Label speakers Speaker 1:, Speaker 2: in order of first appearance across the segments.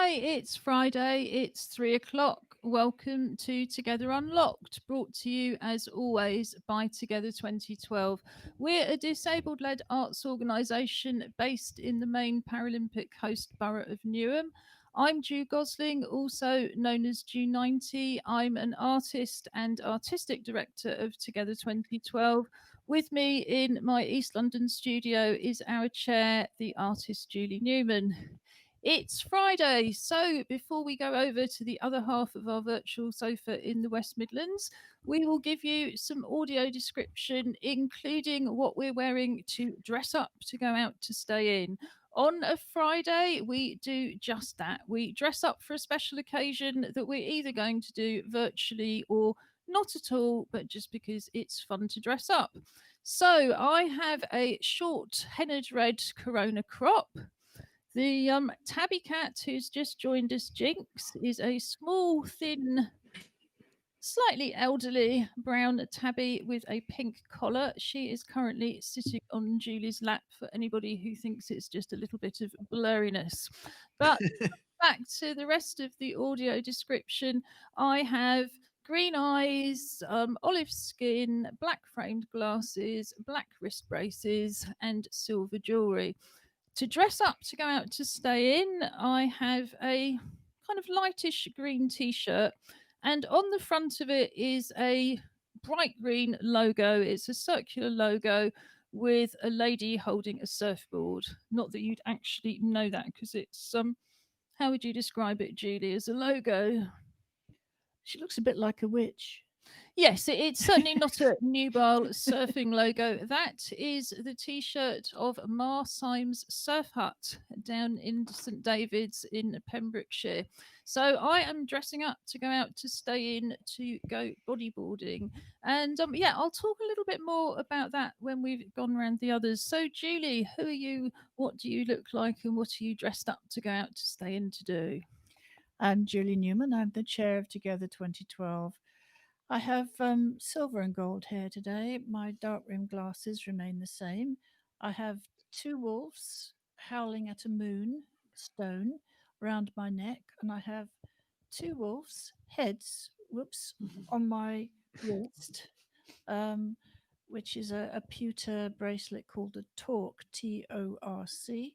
Speaker 1: Hi, it's Friday, it's 3 o'clock. Welcome to Together Unlocked, brought to you as always by Together 2012. We're a disabled led arts organisation based in the main Paralympic host borough of Newham. I'm Ju Gosling, also known as Ju90. I'm an artist and artistic director of Together 2012. With me in my East London studio is our chair, the artist Julie Newman. It's Friday, so before we go over to the other half of our virtual sofa in the West Midlands, we will give you some audio description, including what we're wearing to dress up to go out to stay in. On a Friday, we do just that. We dress up for a special occasion that we're either going to do virtually or not at all, but just because it's fun to dress up. So I have a short hennaed red Corona crop. The tabby cat who's just joined us, Jinx, is a small, thin, slightly elderly brown tabby with a pink collar. She is currently sitting on Julie's lap for anybody who thinks it's just a little bit of blurriness. But back to the rest of the audio description, I have green eyes, olive skin, black framed glasses, black wrist braces, and silver jewellery. To dress up to go out to stay in, I have a kind of lightish green t shirt, and on the front of it is a bright green logo. It's a circular logo with a lady holding a surfboard. Not that you'd actually know that because it's how would you describe it, Julie, as a logo?
Speaker 2: She looks a bit like a witch.
Speaker 1: Yes, it's certainly not a Nubile surfing logo. That is the T-shirt of Mar Symes Surf Hut down in St David's in Pembrokeshire. So I am dressing up to go out to stay in to go bodyboarding, and yeah, I'll talk a little bit more about that when we've gone around the others. So Julie, who are you? What do you look like, and what are you dressed up to go out to stay in to do?
Speaker 2: I'm Julie Newman. I'm the chair of Together 2012. I have silver and gold hair today. My dark rimmed glasses remain the same. I have two wolves howling at a moon stone round my neck, and I have two wolves' heads, whoops, on my wrist, um, which is a pewter bracelet called a Torc, Torc.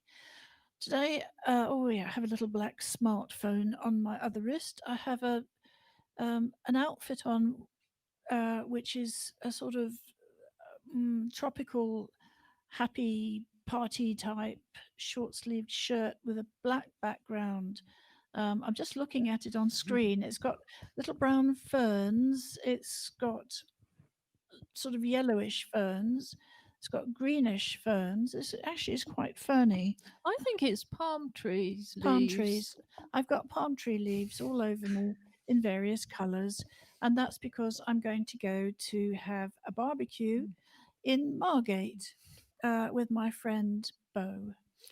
Speaker 2: Today, oh yeah, I have a little black smartphone on my other wrist. I have an outfit on, which is a sort of tropical, happy party type short sleeved shirt with a black background. I'm just looking at it on screen. It's got little brown ferns. It's got sort of yellowish ferns. It's got greenish ferns. It's actually is quite ferny.
Speaker 1: I think it's palm trees
Speaker 2: Palm
Speaker 1: leaves.
Speaker 2: trees. I've got palm tree leaves all over me in various colours, and that's because I'm going to go to have a barbecue in Margate with my friend Bo.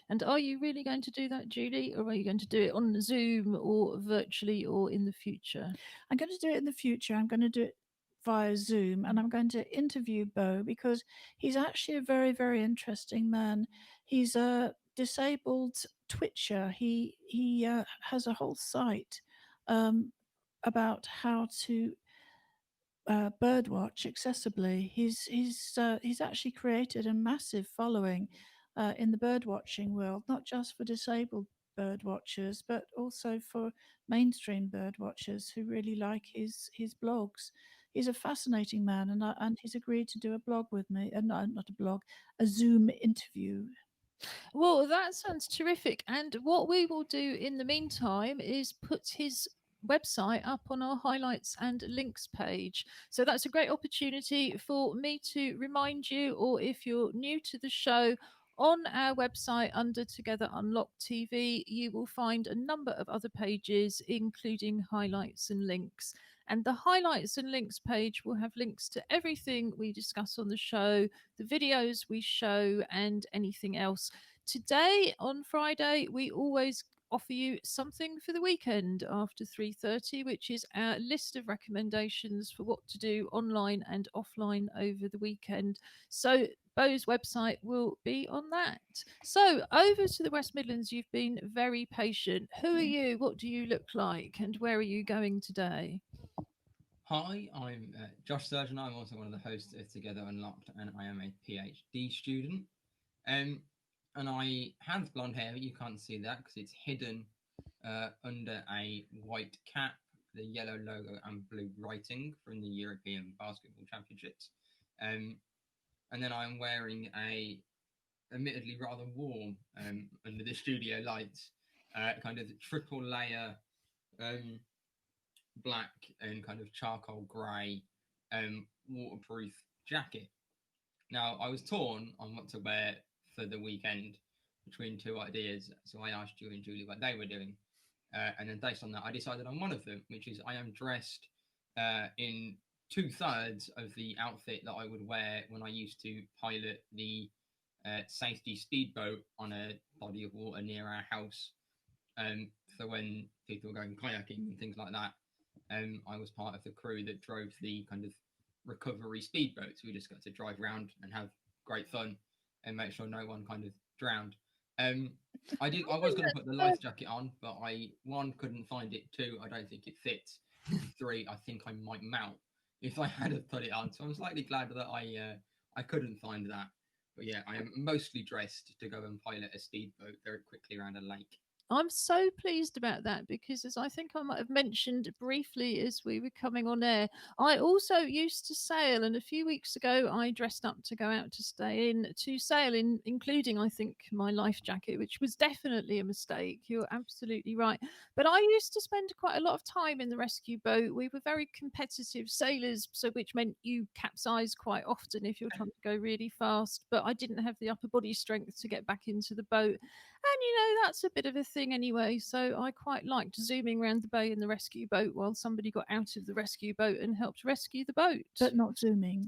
Speaker 1: And are you really going to do that, Julie, or are you going to do it on Zoom or virtually or in the future?
Speaker 2: I'm going to do it in the future. I'm going to do it via Zoom, and I'm going to interview Bo because he's actually a very, very interesting man. He's a disabled twitcher. He has a whole site um, about how to birdwatch accessibly. He's actually created a massive following in the birdwatching world, not just for disabled bird watchers, but also for mainstream bird watchers who really like his blogs. He's a fascinating man, and he's agreed to do a blog with me, and not a blog, a Zoom interview.
Speaker 1: Well, that sounds terrific. And what we will do in the meantime is put his website up on our highlights and links page. So that's a great opportunity for me to remind you, or if you're new to the show, on our website under Together Unlocked TV, you will find a number of other pages, including highlights and links. And the highlights and links page will have links to everything we discuss on the show, the videos we show, and anything else. Today on Friday, we always offer you something for the weekend after 3:30, which is our list of recommendations for what to do online and offline over the weekend. So Bo's website will be on that. So over to the West Midlands. You've been very patient. Who are you? What do you look like? And where are you going today?
Speaker 3: Hi, I'm Josh Surgeon. I'm also one of the hosts of Together Unlocked, and I am a PhD student. Um, and I have blonde hair, but you can't see that because it's hidden under a white cap, the yellow logo, and blue writing from the European Basketball Championships. Um, and then I'm wearing admittedly rather warm under the studio lights, kind of triple layer um, black and kind of charcoal grey waterproof jacket. Now, I was torn on what to wear for the weekend between two ideas, so I asked you and Julie what they were doing. And then based on that, I decided on one of them, which is I am dressed in two-thirds of the outfit that I would wear when I used to pilot the safety speedboat on a body of water near our house. So when people were going kayaking and things like that, I was part of the crew that drove the kind of recovery speedboats. We just got to drive around and have great fun and make sure no one kind of drowned. Um, I was going to put the life jacket on, but I one couldn't find it. Two, I don't think it fits. And three, I think I might melt if I had have put it on. So I'm slightly glad that I couldn't find that. But yeah, I am mostly dressed to go and pilot a speedboat very quickly around a lake.
Speaker 1: I'm so pleased about that because, as I think I might have mentioned briefly as we were coming on air, I also used to sail, and a few weeks ago I dressed up to go out to stay in to sail, including I think my life jacket, which was definitely a mistake. You're absolutely right. But I used to spend quite a lot of time in the rescue boat. We were very competitive sailors, so which meant you capsize quite often if you're trying to go really fast. But I didn't have the upper body strength to get back into the boat. And that's a bit of a thing anyway. So I quite liked zooming around the bay in the rescue boat while somebody got out of the rescue boat and helped rescue the boat.
Speaker 2: But not zooming.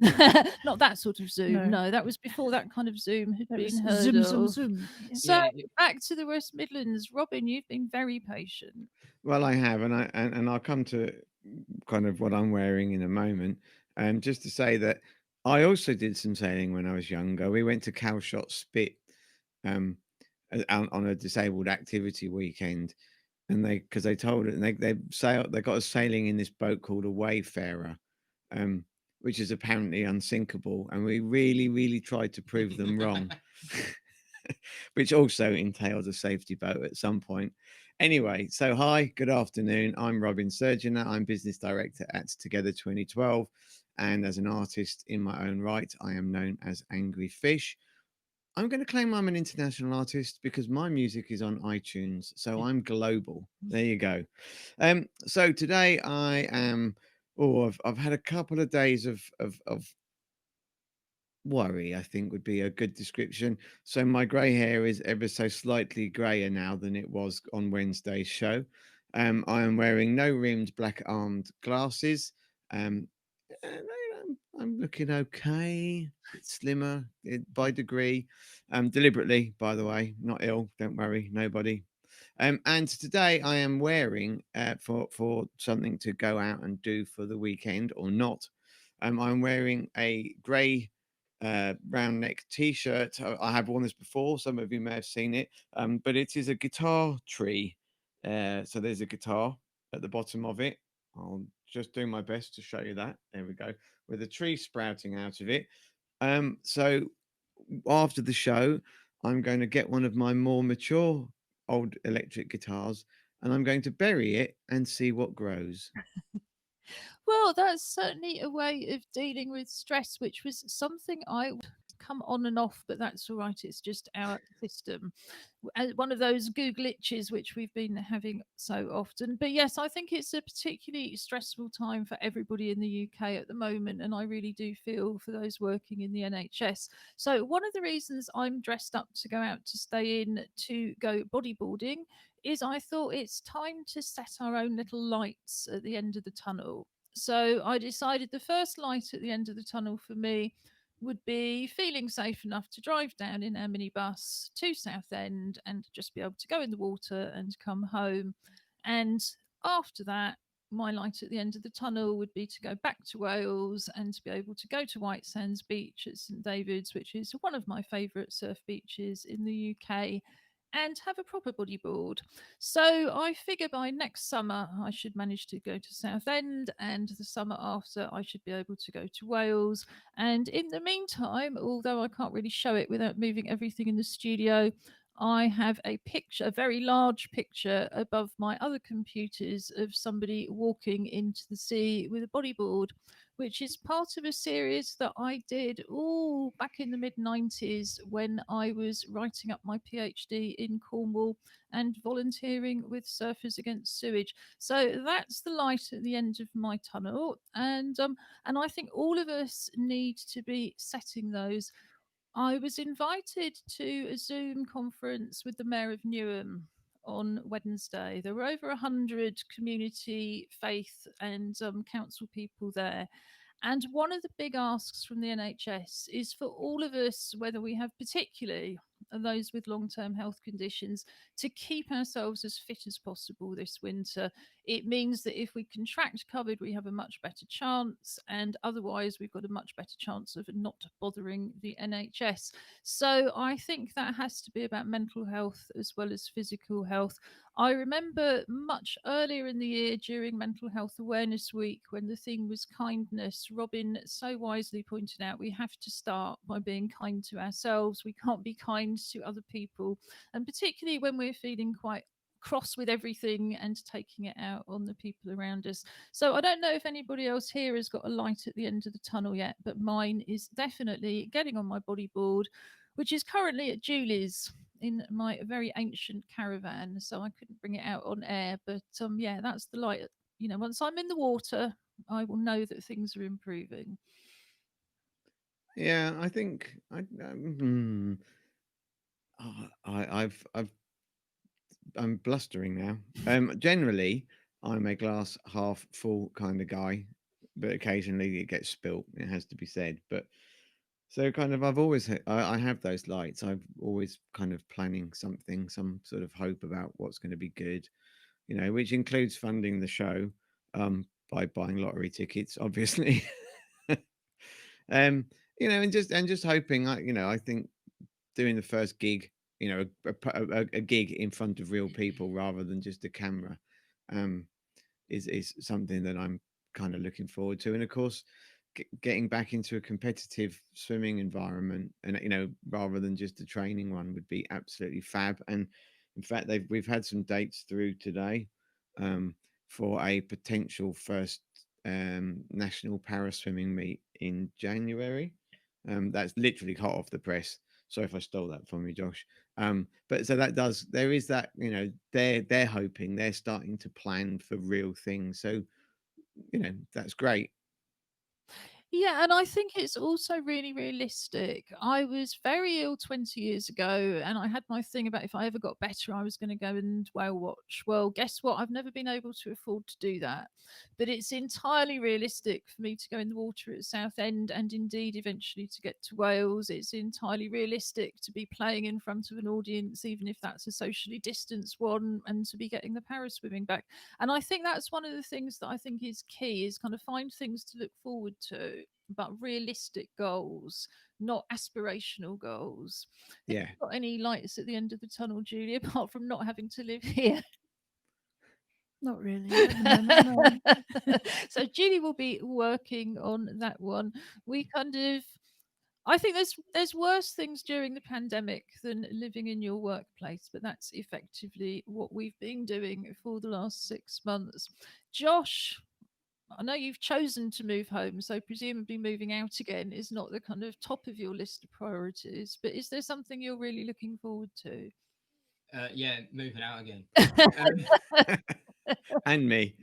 Speaker 1: Not that sort of zoom.
Speaker 2: No.
Speaker 1: No, that was before that kind of zoom had
Speaker 2: That
Speaker 1: been
Speaker 2: was
Speaker 1: heard
Speaker 2: zoom,
Speaker 1: of.
Speaker 2: zoom, zoom. Yeah.
Speaker 1: So
Speaker 3: Yeah,
Speaker 1: back to the West Midlands. Robin, you've been very patient.
Speaker 4: Well, I have, and I'll come to kind of what I'm wearing in a moment. Just to say that I also did some sailing when I was younger. We went to Calshot Spit um, on a disabled activity weekend, and they told it, and they got us sailing in this boat called a Wayfarer, um, which is apparently unsinkable, and we really tried to prove them wrong. Which also entails a safety boat at some point. Anyway, so hi, good afternoon. I'm Robin Surgeonator. I'm business director at Together 2012. And as an artist in my own right, I am known as Angry Fish. I'm going to claim I'm an international artist because my music is on iTunes. So I'm global. There you go. So today I am, I've had a couple of days of worry, I think would be a good description. So my grey hair is ever so slightly greyer now than it was on Wednesday's show. I am wearing no rimmed black armed glasses. And I'm looking okay, bit slimmer by degree, deliberately, by the way, not ill. Don't worry, nobody. And today I am wearing for something to go out and do for the weekend or not. I'm wearing a grey round neck t-shirt. I have worn this before. Some of you may have seen it, but it is a guitar tree. So there's a guitar at the bottom of it. I'll just do my best to show you that. There we go, with a tree sprouting out of it. So after the show, I'm going to get one of my more mature old electric guitars and I'm going to bury it and see what grows.
Speaker 1: Well, that's certainly a way of dealing with stress, which was something I come on and off, but that's all right. It's just our system. One of those goo glitches which we've been having so often. But yes, I think it's a particularly stressful time for everybody in the UK at the moment, and I really do feel for those working in the NHS. So one of the reasons I'm dressed up to go out to stay in to go bodyboarding is I thought it's time to set our own little lights at the end of the tunnel. So I decided the first light at the end of the tunnel for me would be feeling safe enough to drive down in our minibus to Southend and just be able to go in the water and come home. And after that, my light at the end of the tunnel would be to go back to Wales and to be able to go to White Sands Beach at St David's, which is one of my favourite surf beaches in the UK, and have a proper bodyboard. So I figure by next summer I should manage to go to Southend, and the summer after I should be able to go to Wales. And in the meantime, although I can't really show it without moving everything in the studio, I have a picture, a very large picture above my other computers of somebody walking into the sea with a bodyboard, which is part of a series that I did all back in the mid 90s when I was writing up my PhD in Cornwall and volunteering with Surfers Against Sewage. So that's the light at the end of my tunnel, and I think all of us need to be setting those. I was invited to a Zoom conference with the Mayor of Newham on Wednesday. There were over 100 community, faith, and council people there. And one of the big asks from the NHS is for all of us, whether we have particularly those with long term health conditions, to keep ourselves as fit as possible this winter. It means that if we contract COVID, we have a much better chance, and otherwise, we've got a much better chance of not bothering the NHS. So I think that has to be about mental health as well as physical health. I remember much earlier in the year during Mental Health Awareness Week, when the theme was kindness, Robin so wisely pointed out we have to start by being kind to ourselves. We can't be kind to other people. And particularly when we're feeling quite cross with everything and taking it out on the people around us. So I don't know if anybody else here has got a light at the end of the tunnel yet, but mine is definitely getting on my bodyboard, which is currently at Julie's in my very ancient caravan, so I couldn't bring it out on air. But yeah, that's the light. You know, once I'm in the water, I will know that things are improving.
Speaker 4: Yeah, I think I'm blustering now. Generally, I'm a glass half full kind of guy, but occasionally it gets spilt. It has to be said. But so kind of, I've always I have those lights. I'm always kind of planning something, some sort of hope about what's going to be good. You know, which includes funding the show by buying lottery tickets, obviously. um, you know, and just hoping. I think doing the first gig, a gig in front of real people rather than just a camera, um, is something that I'm kind of looking forward to. And of course, getting back into a competitive swimming environment, and rather than just a training one, would be absolutely fab. And in fact, we've had some dates through today for a potential first national para swimming meet in January. That's literally hot off the press. Sorry if I stole that from you, Josh. But so there is that, they're hoping, they're starting to plan for real things. So, that's great.
Speaker 1: Yeah, and I think it's also really realistic. I was very ill 20 years ago, and I had my thing about if I ever got better, I was going to go and whale watch. Well, guess what? I've never been able to afford to do that. But it's entirely realistic for me to go in the water at Southend, and indeed eventually to get to Wales. It's entirely realistic to be playing in front of an audience, even if that's a socially distanced one, and to be getting the para swimming back. And I think that's one of the things that I think is key, is kind of find things to look forward to, but realistic goals, not aspirational goals. Have
Speaker 4: Yeah.
Speaker 1: you got any lights at the end of the tunnel, Julie, apart from not having to live here?
Speaker 2: Not really at the moment. No.
Speaker 1: So Julie will be working on that one. We kind of, I think there's worse things during the pandemic than living in your workplace, but that's effectively what we've been doing for the last 6 months. Josh, I know you've chosen to move home, so presumably moving out again is not the kind of top of your list of priorities. But is there something you're really looking forward to?
Speaker 3: Yeah, moving out again.
Speaker 4: And me.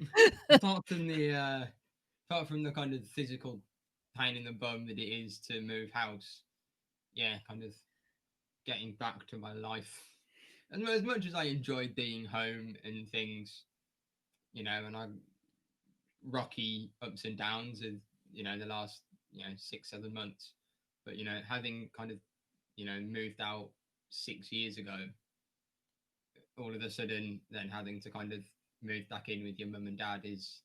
Speaker 3: apart from the kind of physical pain in the bum that it is to move house, yeah, kind of getting back to my life. And as much as I enjoyed being home and things, and I rocky ups and downs of the last 6-7 months, But having kind of moved out 6 years ago, all of a sudden then having to kind of move back in with your mum and dad is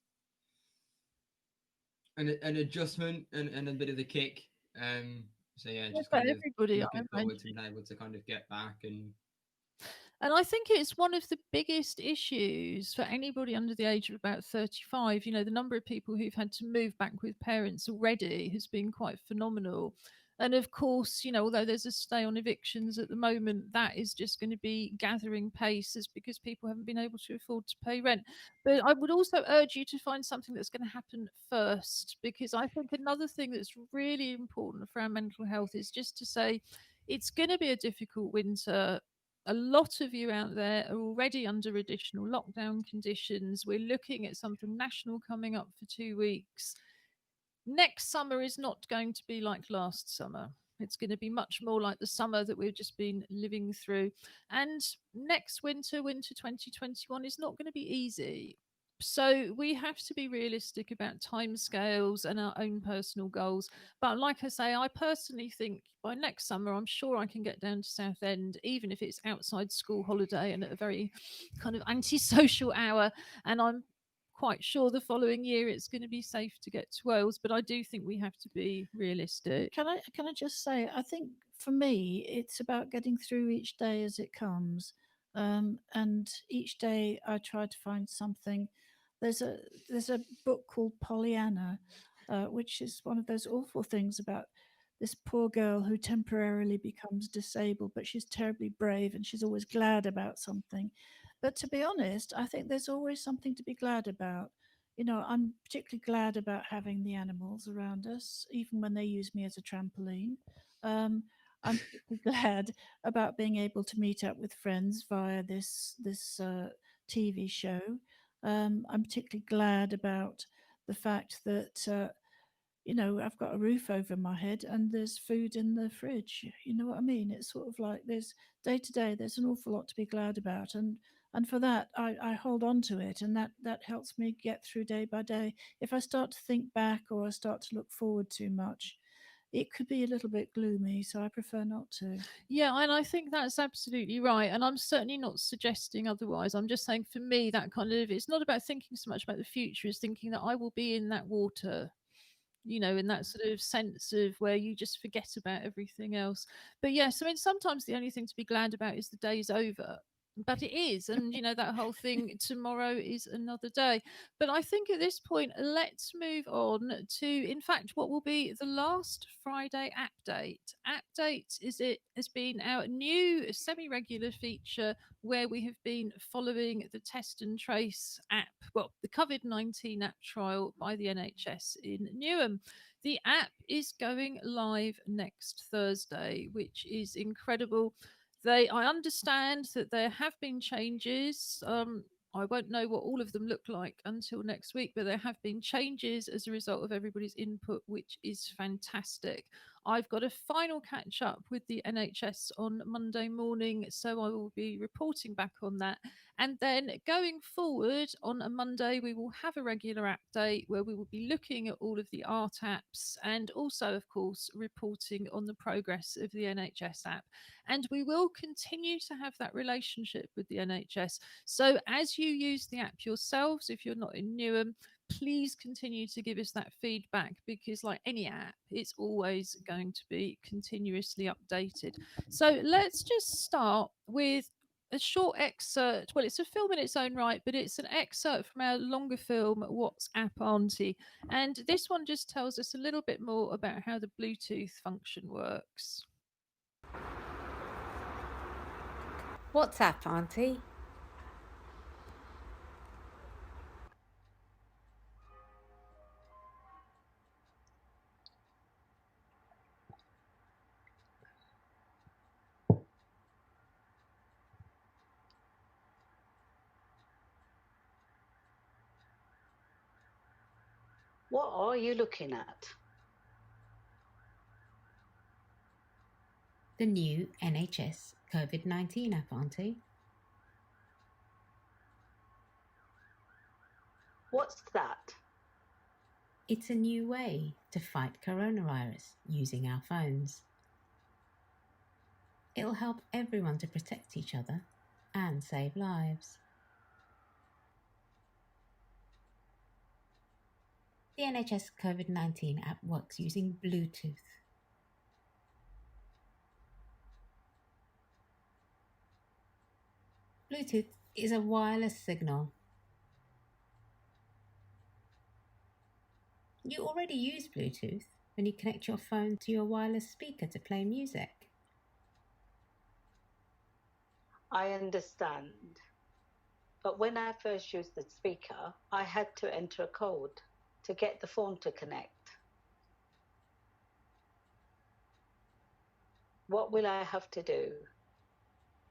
Speaker 3: an adjustment and a bit of a kick. So yeah, just
Speaker 1: for
Speaker 3: kind of
Speaker 1: everybody, I
Speaker 3: looking forward to
Speaker 1: imagine.
Speaker 3: being able to kind of get back.
Speaker 1: And I think it's one of the biggest issues for anybody under the age of about 35. The number of people who've had to move back with parents already has been quite phenomenal. And of course, although there's a stay on evictions at the moment, that is just going to be gathering pace, is because people haven't been able to afford to pay rent. But I would also urge you to find something that's going to happen first, because I think another thing that's really important for our mental health is just to say it's going to be a difficult winter. A lot of you out there are already under additional lockdown conditions. We're looking at something national coming up for 2 weeks. Next summer is not going to be like last summer. It's going to be much more like the summer that we've just been living through. And next winter 2021, is not going to be easy. So we have to be realistic about timescales and our own personal goals. But like I say, I personally think by next summer, I'm sure I can get down to Southend, even if it's outside school holiday and at a very kind of antisocial hour. And I'm quite sure the following year it's going to be safe to get to Wales. But I do think we have to be realistic.
Speaker 2: Can I just say, I think for me, it's about getting through each day as it comes. And each day I try to find something. There's a book called Pollyanna, which is one of those awful things about this poor girl who temporarily becomes disabled, but she's terribly brave and she's always glad about something. But to be honest, I think there's always something to be glad about. I'm particularly glad about having the animals around us, even when they use me as a trampoline. I'm particularly glad about being able to meet up with friends via this TV show. I'm particularly glad about the fact that I've got a roof over my head and there's food in the fridge. You know what I mean? It's sort of like there's day to day. There's an awful lot to be glad about, and for that I hold on to it, and that helps me get through day by day. If I start to think back or I start to look forward too much, it could be a little bit gloomy, so I prefer not to.
Speaker 1: Yeah, and I think that's absolutely right. And I'm certainly not suggesting otherwise. I'm just saying, for me, that kind of, it's not about thinking so much about the future, it's thinking that I will be in that water, in that sort of sense of where you just forget about everything else. But yes, I mean, sometimes the only thing to be glad about is the day's over. But it is, and that whole thing, tomorrow is another day. But I think at this point, let's move on to, in fact, what will be the last Friday app date. App date has been our new semi-regular feature where we have been following the Test and Trace app, well, the COVID-19 app trial by the NHS in Newham. The app is going live next Thursday, which is incredible. I understand that there have been changes. I won't know what all of them look like until next week, but there have been changes as a result of everybody's input, which is fantastic. I've got a final catch up with the NHS on Monday morning, so I will be reporting back on that. And then going forward on a Monday, we will have a regular update where we will be looking at all of the art apps and also, of course, reporting on the progress of the NHS app. And we will continue to have that relationship with the NHS. So as you use the app yourselves, if you're not in Newham, please continue to give us that feedback, because like any app, it's always going to be continuously updated. So let's just start with a short excerpt. Well, it's a film in its own right, but it's an excerpt from our longer film, What's App Auntie? And this one just tells us a little bit more about how the Bluetooth function works.
Speaker 5: What's up, Auntie?
Speaker 6: What are you looking at?
Speaker 5: The new NHS COVID-19 app, Auntie.
Speaker 6: What's that?
Speaker 5: It's a new way to fight coronavirus using our phones. It'll help everyone to protect each other and save lives. The NHS COVID-19 app works using Bluetooth. Bluetooth is a wireless signal. You already use Bluetooth when you connect your phone to your wireless speaker to play music.
Speaker 6: I understand. But when I first used the speaker, I had to enter a code to get the phone to connect. What will I have to do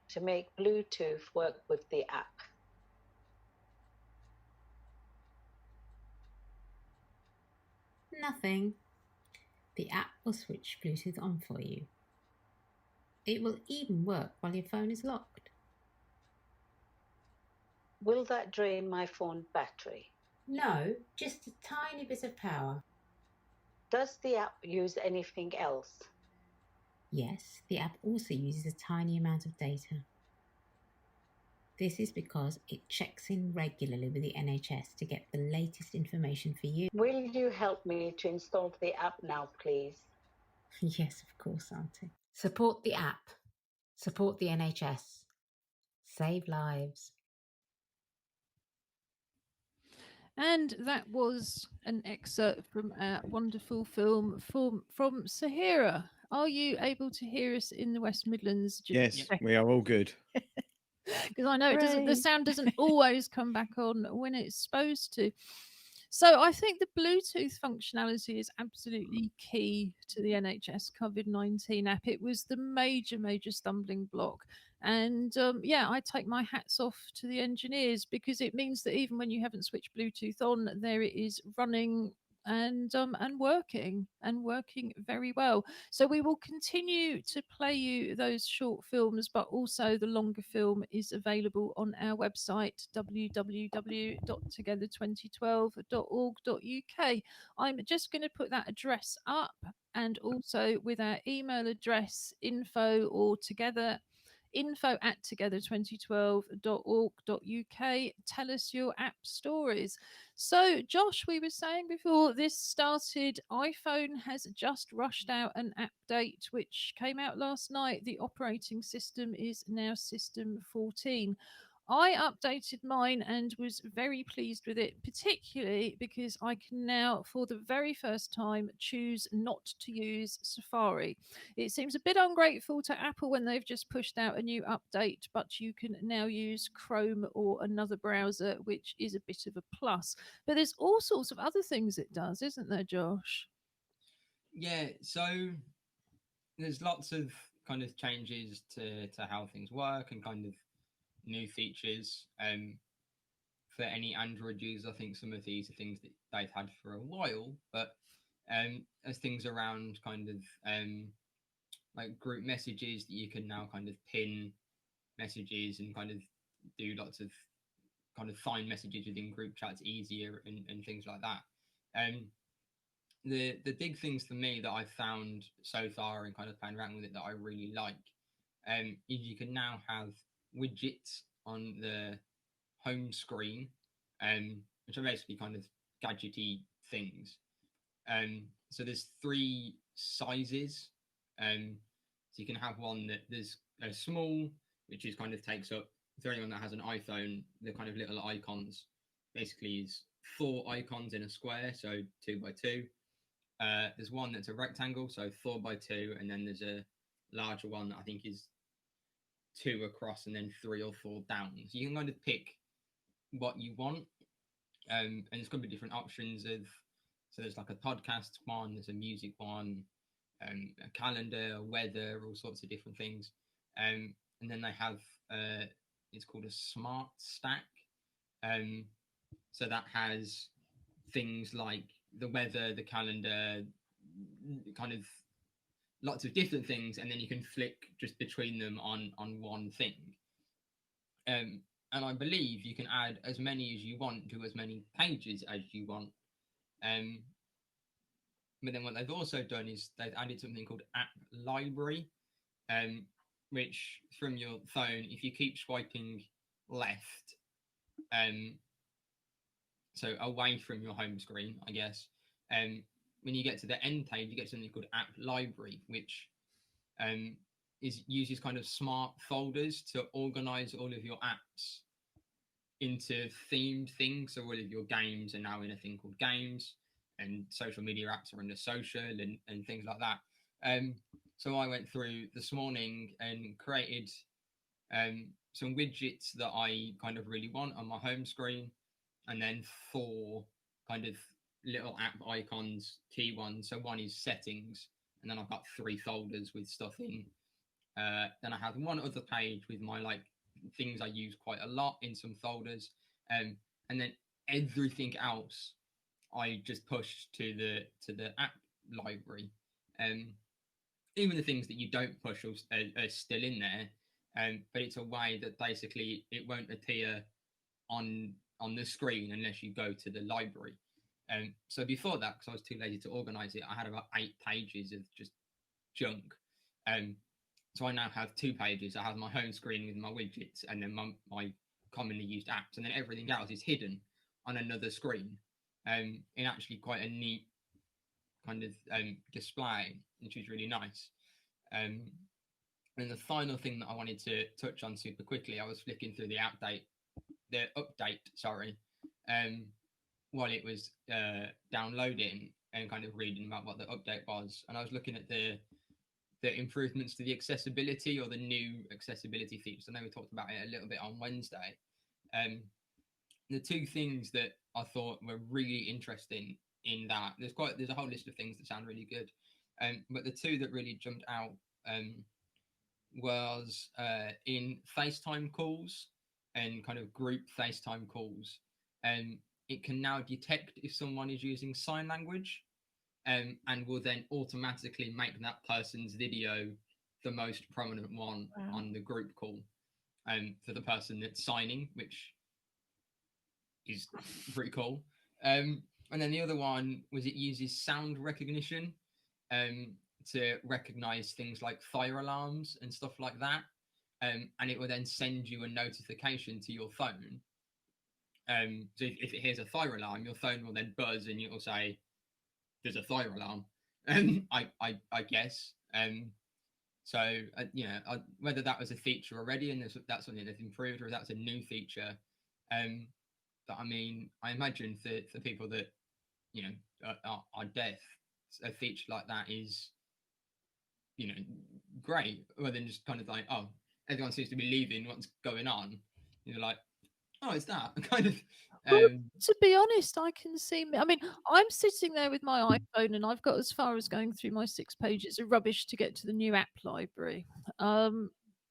Speaker 6: to make Bluetooth work with the app?
Speaker 5: Nothing. The app will switch Bluetooth on for you. It will even work while your phone is locked.
Speaker 6: Will that drain my phone battery?
Speaker 5: No, just a tiny bit of power.
Speaker 6: Does the app use anything else?
Speaker 5: Yes, the app also uses a tiny amount of data. This is because it checks in regularly with the NHS to get the latest information for you.
Speaker 6: Will you help me to install the app now, please?
Speaker 5: Yes, of course, Auntie. Support the app. Support the NHS. Save lives.
Speaker 1: And that was an excerpt from our wonderful film from Sahara. Are you able to hear us in the West Midlands?
Speaker 4: Yes, we are all good.
Speaker 1: Because I know it doesn't. The
Speaker 2: Hooray.
Speaker 1: sound doesn't always come back on when it's supposed to. So I think the Bluetooth functionality is absolutely key to the NHS COVID-19 app. It was the major stumbling block. And yeah, I take my hats off to the engineers because it means that even when you haven't switched Bluetooth on, there it is running and working very well. So we will continue to play you those short films, but also the longer film is available on our website www.together2012.org.uk. I'm just going to put that address up, and also with our email address info@together2012.org.uk. Tell us your app stories. So, Josh, we were saying before this started, iPhone has just rushed out an update which came out last night. The operating system is now System 14. I updated mine and was very pleased with it, particularly because I can now, for the very first time, choose not to use Safari. It seems a bit ungrateful to Apple when they've just pushed out a new update, but you can now use Chrome or another browser, which is a bit of a plus. But there's all sorts of other things it does, isn't there, Josh?
Speaker 3: Yeah, so there's lots of kind of changes to how things work and kind of new features. For any Android users, I think some of these are things that they've had for a while, but as things around kind of like group messages that you can now kind of pin messages and kind of do lots of kind of find messages within group chats easier and things like that. The big things for me that I've found so far and kind of playing around with it that I really like is you can now have widgets on the home screen, which are basically kind of gadgety things. So there's 3 sizes. So you can have one that there's a small, which is kind of takes up, for anyone that has an iPhone, the kind of little icons basically is 4 icons in a square, so 2 by 2. There's one that's a rectangle, so 4 by 2, and then there's a larger one that I think is 2 across and then 3 or 4 down. So you can kind of pick what you want, and there's going to be different options of. So there's like a podcast one, there's a music one, a calendar, weather, all sorts of different things, and then they have it's called a smart stack. So that has things like the weather, the calendar, kind of lots of different things, and then you can flick just between them on one thing. And I believe you can add as many as you want to as many pages as you want. But then what they've also done is they've added something called App Library, which from your phone, if you keep swiping left, so away from your home screen, I guess, when you get to the end page, you get something called App Library, which uses kind of smart folders to organize all of your apps into themed things. So all of your games are now in a thing called games, and social media apps are under social and things like that. So I went through this morning and created some widgets that I kind of really want on my home screen, and then 4 kind of little app icons, key ones. So one is settings, and then I've got 3 folders with stuff in. Then I have one other page with my like things I use quite a lot in some folders, and then everything else I just pushed to the app library. Even the things that you don't push are still in there, but it's a way that basically it won't appear on the screen unless you go to the library. So before that, because I was too lazy to organize it, I had about 8 pages of just junk. So I now have 2 pages. I have my home screen with my widgets, and then my commonly used apps, and then everything else is hidden on another screen, in actually quite a neat kind of display, which is really nice. And the final thing that I wanted to touch on super quickly, I was flicking through the update, while it was downloading and kind of reading about what the update was, and I was looking at the improvements to the accessibility or the new accessibility features. I know we talked about it a little bit on Wednesday. The 2 things that I thought were really interesting in that, there's a whole list of things that sound really good, but the 2 that really jumped out was in FaceTime calls and kind of group FaceTime calls. It can now detect if someone is using sign language, and will then automatically make that person's video the most prominent one on the group call, for the person that's signing, which is pretty cool. And then the other one was it uses sound recognition to recognize things like fire alarms and stuff like that, and it will then send you a notification to your phone. So if it hears a fire alarm, your phone will then buzz and it will say, "There's a fire alarm." I guess. So whether that was a feature already and that's something that's improved, or if that's a new feature. But I mean, I imagine for people that are deaf, a feature like that is great, rather than just kind of like, oh, everyone seems to be leaving, what's going on? You're like, oh, it's that kind of.
Speaker 1: Well, to be honest, I can see. I mean, I'm sitting there with my iPhone, and I've got as far as going through my 6 pages of rubbish to get to the new app library.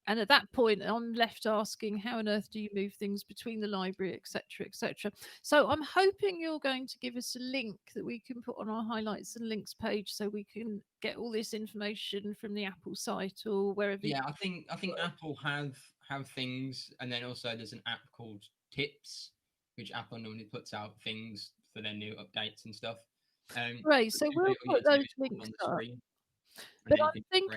Speaker 1: And at that point, I'm left asking, how on earth do you move things between the library, etc., etc. So I'm hoping you're going to give us a link that we can put on our highlights and links page, so we can get all this information from the Apple site or wherever.
Speaker 3: Yeah, I think Apple have things, and then also there's an app called Tips, which Apple normally puts out things for their new updates and stuff.
Speaker 1: Right, so we'll put those links up. But I think,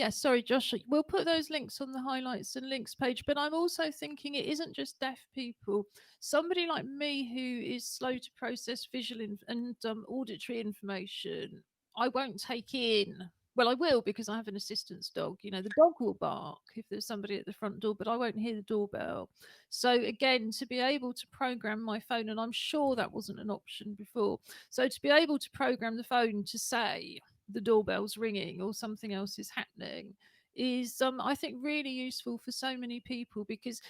Speaker 1: sorry, Josh, we'll put those links on the highlights and links page. But I'm also thinking it isn't just deaf people. Somebody like me who is slow to process visual and auditory information, I won't take in. Well, I will, because I have an assistance dog. The dog will bark if there's somebody at the front door, but I won't hear the doorbell. So again, to be able to program my phone, and I'm sure that wasn't an option before. So to be able to program the phone to say the doorbell's ringing or something else is happening is, I think, really useful for so many people, because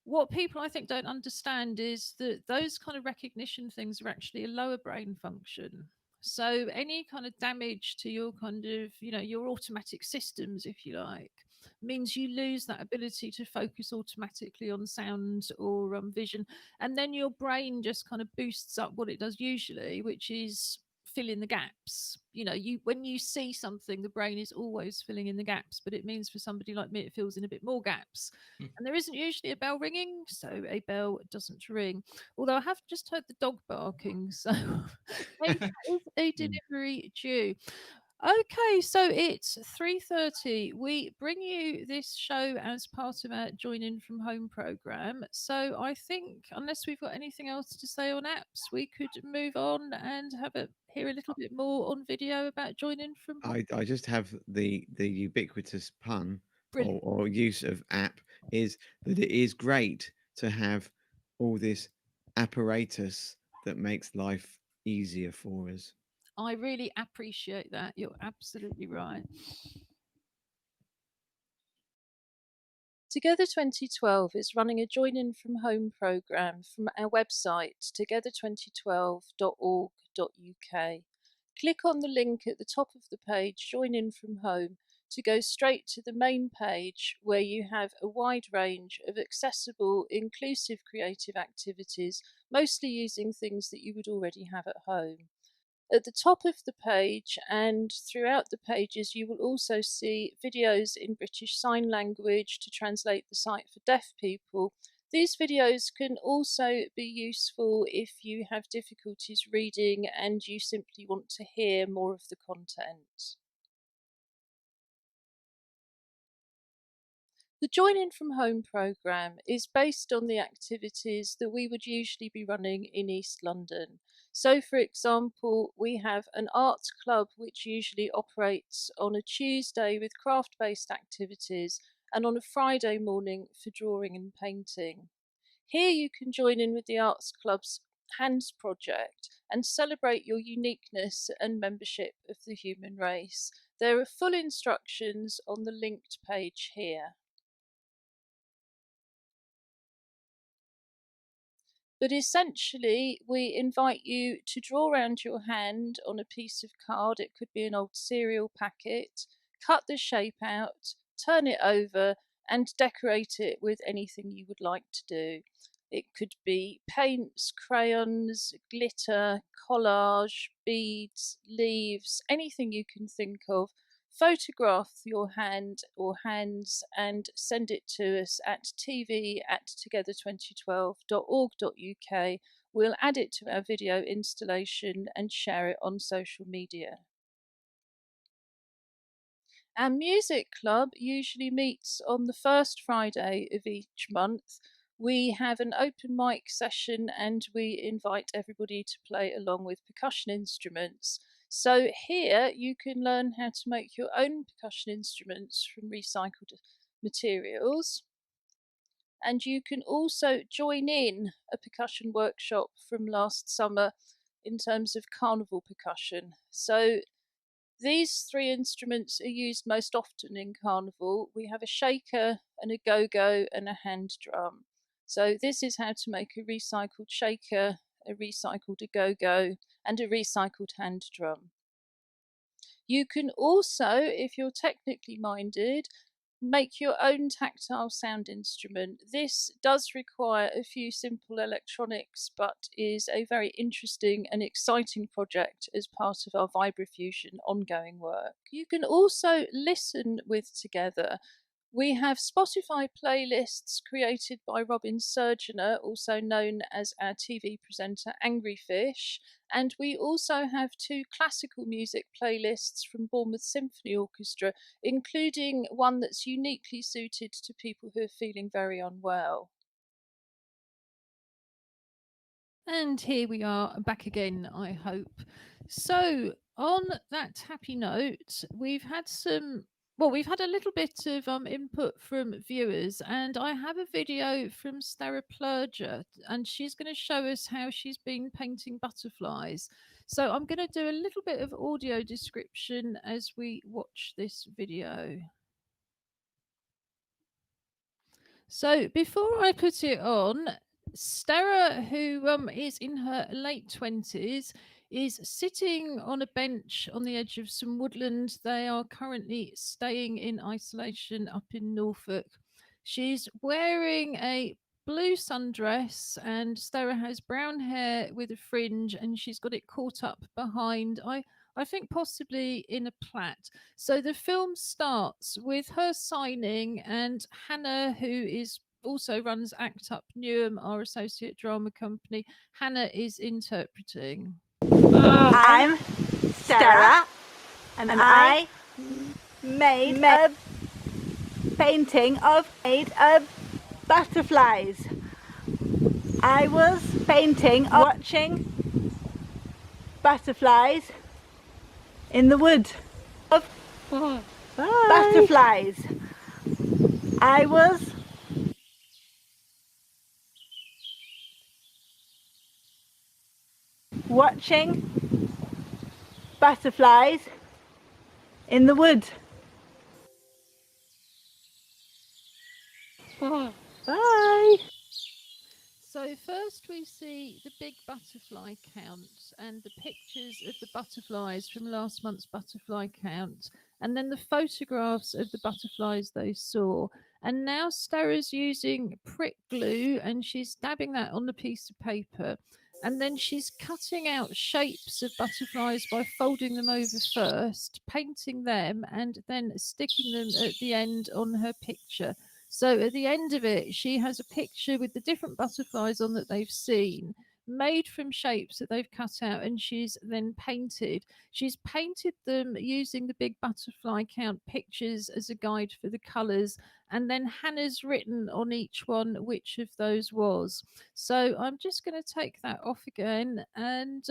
Speaker 1: what people, I think, don't understand is that those kind of recognition things are actually a lower brain function. So any kind of damage to your kind of, your automatic systems, if you like, means you lose that ability to focus automatically on sound or vision. And then your brain just kind of boosts up what it does usually, which is fill in the gaps. You know, when you see something, the brain is always filling in the gaps, but it means for somebody like me, it fills in a bit more gaps. And there isn't usually a bell ringing, so a bell doesn't ring. Although I have just heard the dog barking, so maybe that is a delivery due. Okay, so it's 3:30. We bring you this show as part of our Join In From Home program. So I think, unless we've got anything else to say on apps, we could move on and hear a little bit more on video about Join In From Home.
Speaker 4: I just have the ubiquitous pun
Speaker 1: Brilliant.
Speaker 4: or use of app is that it is great to have all this apparatus that makes life easier for us.
Speaker 1: I really appreciate that. You're absolutely right. Together 2012 is running a Join In From Home programme from our website, together2012.org.uk. Click on the link at the top of the page, Join In From Home, to go straight to the main page where you have a wide range of accessible, inclusive creative activities, mostly using things that you would already have at home. At the top of the page and throughout the pages, you will also see videos in British Sign Language to translate the site for deaf people. These videos can also be useful if you have difficulties reading and you simply want to hear more of the content. The Join In From Home programme is based on the activities that we would usually be running in East London. So, for example, we have an arts club which usually operates on a Tuesday with craft-based activities and on a Friday morning for drawing and painting. Here you can join in with the arts club's Hands project and celebrate your uniqueness and membership of the human race. There are full instructions on the linked page here. But essentially, we invite you to draw around your hand on a piece of card. It could be an old cereal packet. Cut the shape out, turn it over, and decorate it with anything you would like to do. It could be paints, crayons, glitter, collage, beads, leaves, anything you can think of. Photograph your hand or hands and send it to us at tv@together2012.org.uk. We'll add it to our video installation and share it on social media. Our music club usually meets on the first Friday of each month. We have an open mic session and we invite everybody to play along with percussion instruments. So here you can learn how to make your own percussion instruments from recycled materials. And you can also join in a percussion workshop from last summer in terms of Carnival Percussion. So these three instruments are used most often in Carnival. We have a shaker, and a go-go, and a hand drum. So this is how to make a recycled shaker, a recycled go-go, and a recycled hand drum. You can also, if you're technically minded, make your own tactile sound instrument. This does require a few simple electronics, but is a very interesting and exciting project as part of our Vibrafusion ongoing work. You can also listen with Together. We have Spotify playlists created by Robin Surgeonator, also known as our TV presenter Angry Fish, and we also have two classical music playlists from Bournemouth Symphony Orchestra, including one that's uniquely suited to people who are feeling very unwell. And here we are back again, I hope. So, on that happy note, we've had a little bit of input from viewers, and I have a video from Stara Plurger, and she's going to show us how she's been painting butterflies. So I'm going to do a little bit of audio description as we watch this video. So before I put it on, Stara, who is in her late 20s, is sitting on a bench on the edge of some woodland. They are currently staying in isolation up in Norfolk. She's wearing a blue sundress, and Stella has brown hair with a fringe, and she's got it caught up behind. I think possibly in a plait. So the film starts with her signing, and Hannah, who is also runs Act Up Newham, our associate drama company, Hannah is interpreting.
Speaker 7: I'm Sarah, and I made a painting of butterflies. I was painting watching butterflies in the wood. Butterflies. I was watching butterflies in the wood. Bye.
Speaker 1: So first we see the big butterfly count and the pictures of the butterflies from last month's butterfly count, and then the photographs of the butterflies they saw. And now Stara's using prick glue and she's dabbing that on the piece of paper. And then she's cutting out shapes of butterflies by folding them over first, painting them, and then sticking them at the end on her picture. So at the end of it, she has a picture with the different butterflies on that they've seen, made from shapes that they've cut out, and she's then painted. She's painted them using the big butterfly count pictures as a guide for the colours, and then Hannah's written on each one which of those was. So I'm just going to take that off again, and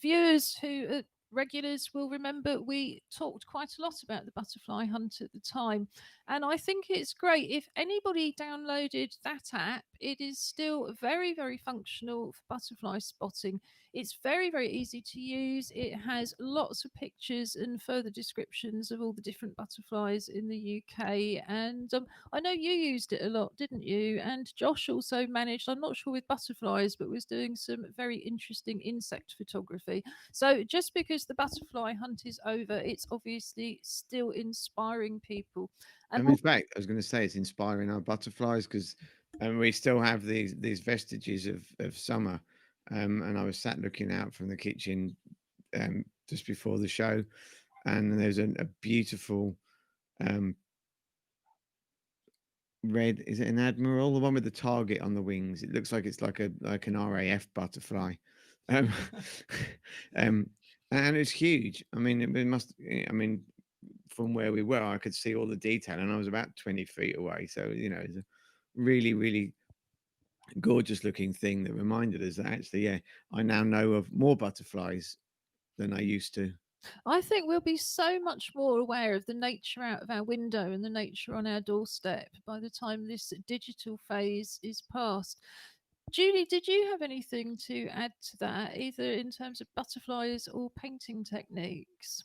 Speaker 1: viewers who regulars will remember we talked quite a lot about the butterfly hunt at the time, and I think it's great. If anybody downloaded that app, it is still very, very functional for butterfly spotting. It's very, very easy to use. It has lots of pictures and further descriptions of all the different butterflies in the UK, and I know you used it a lot, didn't you? And Josh also managed, I'm not sure with butterflies, but was doing some very interesting insect photography. So just because the butterfly hunt is over, it's obviously still inspiring people.
Speaker 4: And in fact, I was going to say it's inspiring our butterflies because we still have these vestiges of summer. And I was sat looking out from the kitchen just before the show, and there's a beautiful red. Is it an admiral? The one with the target on the wings. It looks like it's like an RAF butterfly. And it's huge. I mean, it must. I mean, from where we were, I could see all the detail, and I was about 20 feet away. So it's a really, really gorgeous looking thing that reminded us that actually, yeah, I now know of more butterflies than I used to.
Speaker 1: I think we'll be so much more aware of the nature out of our window and the nature on our doorstep by the time this digital phase is past. Julie, did you have anything to add to that, either in terms of butterflies or painting techniques?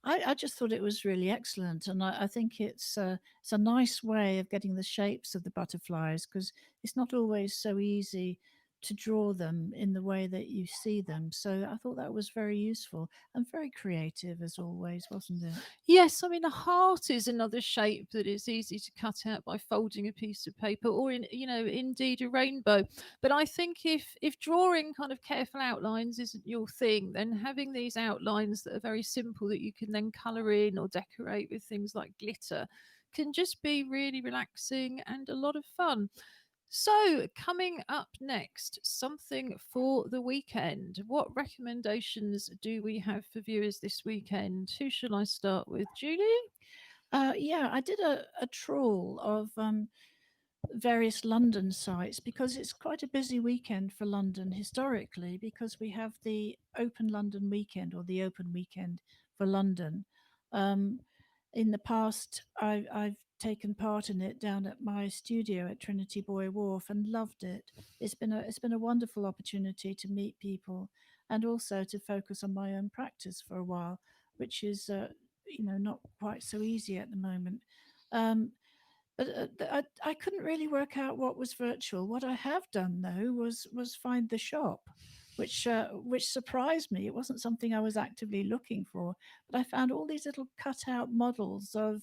Speaker 2: I just thought it was really excellent, and I think it's a nice way of getting the shapes of the butterflies, because it's not always so easy to draw them in the way that you see them. So I thought that was very useful and very creative as always, wasn't it?
Speaker 1: Yes, I mean a heart is another shape that is easy to cut out by folding a piece of paper, or indeed a rainbow. But I think if drawing kind of careful outlines isn't your thing, then having these outlines that are very simple that you can then colour in or decorate with things like glitter can just be really relaxing and a lot of fun. So, coming up next, something for the weekend. What recommendations do we have for viewers this weekend? Who shall I start with? Julie?
Speaker 2: Yeah, I did a trawl of various London sites because it's quite a busy weekend for London historically, because we have the Open London Weekend, or the Open Weekend for London. In the past, I've taken part in it down at my studio at Trinity Buoy Wharf and loved it. It's been a wonderful opportunity to meet people and also to focus on my own practice for a while, which is not quite so easy at the moment. But I couldn't really work out what was virtual. What I have done though was find the shop, which surprised me. It wasn't something I was actively looking for, but I found all these little cutout models of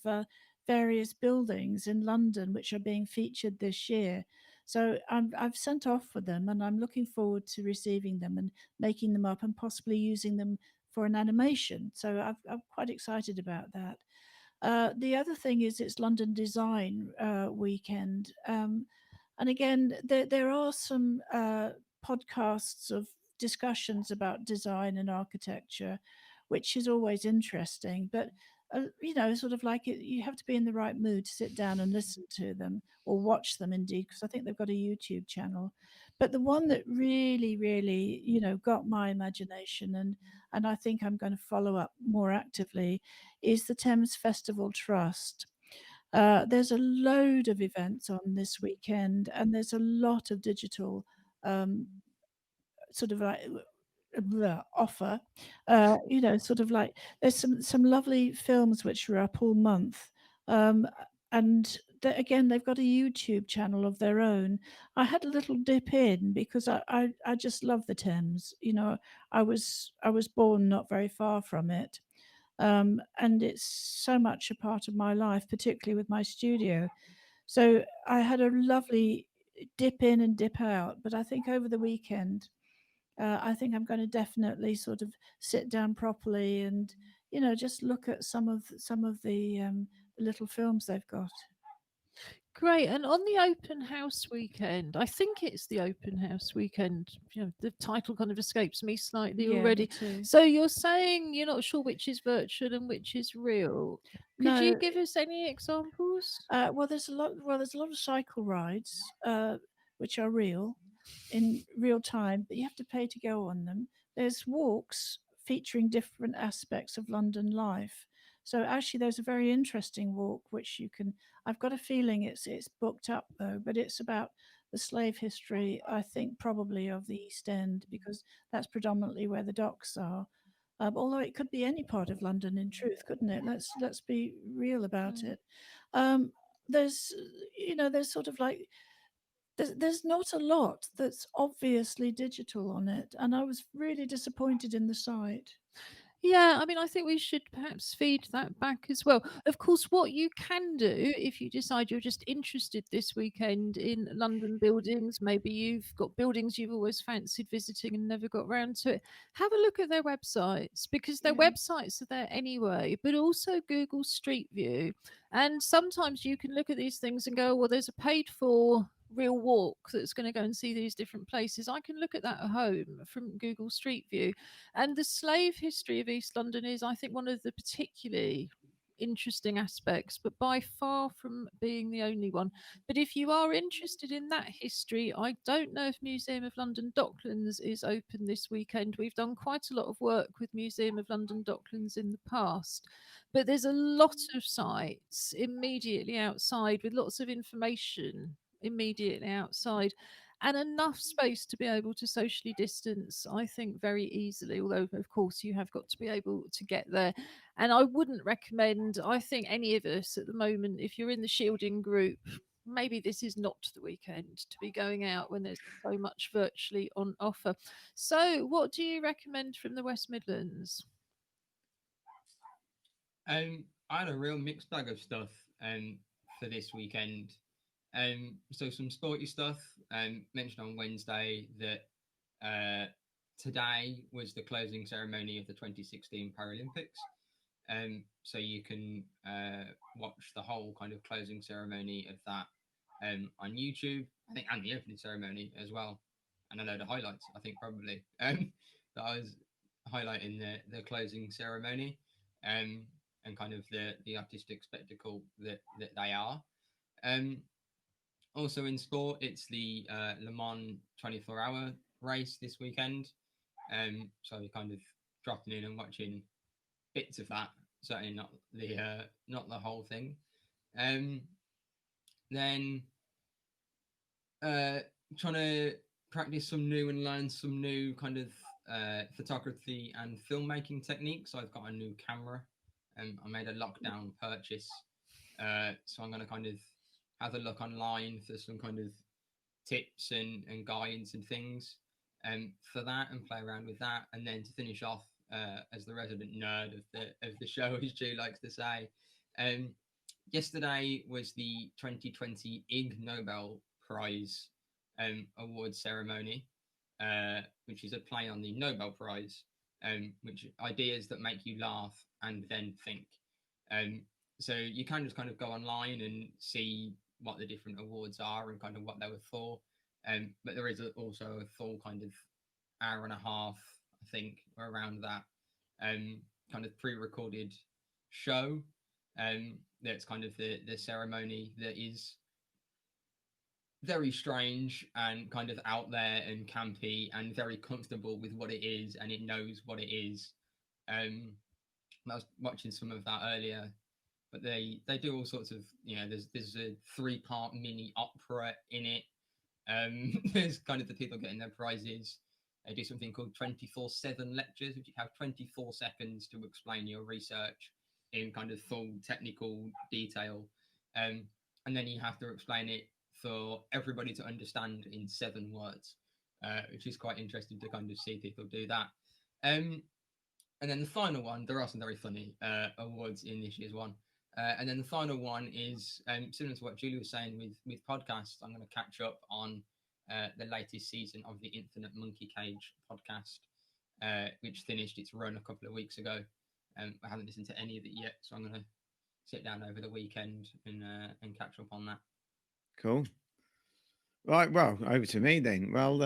Speaker 2: various buildings in London which are being featured this year. So I've sent off for them, and I'm looking forward to receiving them and making them up and possibly using them for an animation. So I'm quite excited about that. The other thing is it's London Design Weekend. And again, there are some podcasts of discussions about design and architecture, which is always interesting. But sort of like you have to be in the right mood to sit down and listen to them or watch them, indeed, because I think they've got a YouTube channel. But the one that really, really, got my imagination, and I think I'm going to follow up more actively, is the Thames Festival Trust. There's a load of events on this weekend, and there's a lot of digital um, sort of like offer. Sort of like there's some lovely films which are up all month, and again they've got a YouTube channel of their own. I had a little dip in because I just love the Thames. I was born not very far from it. And it's so much a part of my life, particularly with my studio. So I had a lovely dip in and dip out. But I think over the weekend, I think I'm going to definitely sort of sit down properly and just look at some of the little films they've got.
Speaker 1: Great. And on the open house weekend, I think it's the open house weekend. The title kind of escapes me slightly
Speaker 2: Yeah, me
Speaker 1: already.
Speaker 2: too.
Speaker 1: So you're saying you're not sure which is virtual and which is real. Could you
Speaker 2: No,
Speaker 1: give us any examples?
Speaker 2: well, there's a lot. Well, there's a lot of cycle rides, which are real, in real time, but you have to pay to go on them. There's walks featuring different aspects of London life. So actually, there's a very interesting walk which you can. I've got a feeling it's booked up though, but it's about the slave history. I think probably of the East End because that's predominantly where the docks are. Although it could be any part of London, in truth, couldn't it? Let's be real about it. Um, there's sort of like there's not a lot that's obviously digital on it, and I was really disappointed in the site.
Speaker 1: Yeah, I mean, I think we should perhaps feed that back as well. Of course, what you can do if you decide you're just interested this weekend in London buildings, maybe you've got buildings you've always fancied visiting and never got round to it, have a look at their websites because their
Speaker 2: Yeah.
Speaker 1: websites are there anyway, but also Google Street View. And sometimes you can look at these things and go, well, there's a paid for real walk that's going to go and see these different places. I can look at that at home from Google Street View. And the slave history of East London is, I think, one of the particularly interesting aspects, but by far from being the only one. But if you are interested in that history, I don't know if Museum of London Docklands is open this weekend. We've done quite a lot of work with Museum of London Docklands in the past, but there's a lot of sites immediately outside with lots of information immediately outside and enough space to be able to socially distance, I think, very easily. Although, of course, you have got to be able to get there. And I wouldn't recommend, I think, any of us at the moment, if you're in the shielding group, maybe this is not the weekend to be going out when there's so much virtually on offer. So, what do you recommend from the West Midlands?
Speaker 3: I had a real mixed bag of stuff for this weekend. So some sporty stuff. Mentioned on Wednesday that today was the closing ceremony of the 2016 Paralympics. So you can watch the whole kind of closing ceremony of that on YouTube. I think, and the opening ceremony as well, and a load of highlights. I think probably that I was highlighting the closing ceremony and kind of the artistic spectacle that they are. Also in sport, it's the Le Mans 24-hour race this weekend. So we kind of dropping in and watching bits of that. Certainly not the whole thing. Then trying to practice some new and learn some new kind of photography and filmmaking techniques. So I've got a new camera. I made a lockdown purchase. So I'm going to kind of have a look online for some kind of tips and guides and things for that and play around with that. And then to finish off, as the resident nerd of the show, as Ju likes to say, yesterday was the 2020 Ignoble Prize awards ceremony, which is a play on the Nobel Prize, which ideas that make you laugh and then think. So you can just kind of go online and see what the different awards are and kind of what they were for. But there is also a full kind of hour and a half, I think, or around that, kind of pre-recorded show. That's kind of the ceremony that is very strange and kind of out there and campy and very comfortable with what it is, and it knows what it is. I was watching some of that earlier, but they do all sorts of, there's a 3-part mini opera in it. There's kind of the people getting their prizes. They do something called 24/7 lectures, which you have 24 seconds to explain your research in kind of full technical detail. And then you have to explain it for everybody to understand in 7 words, which is quite interesting to kind of see people do that. And then the final one, there are some very funny awards in this year's one. And then the final one is similar to what Julie was saying with podcasts. I'm going to catch up on the latest season of the Infinite Monkey Cage podcast, which finished its run a couple of weeks ago. I haven't listened to any of it yet, so I'm going to sit down over the weekend and catch up on that.
Speaker 4: Cool. Right. Well, over to me then. Well,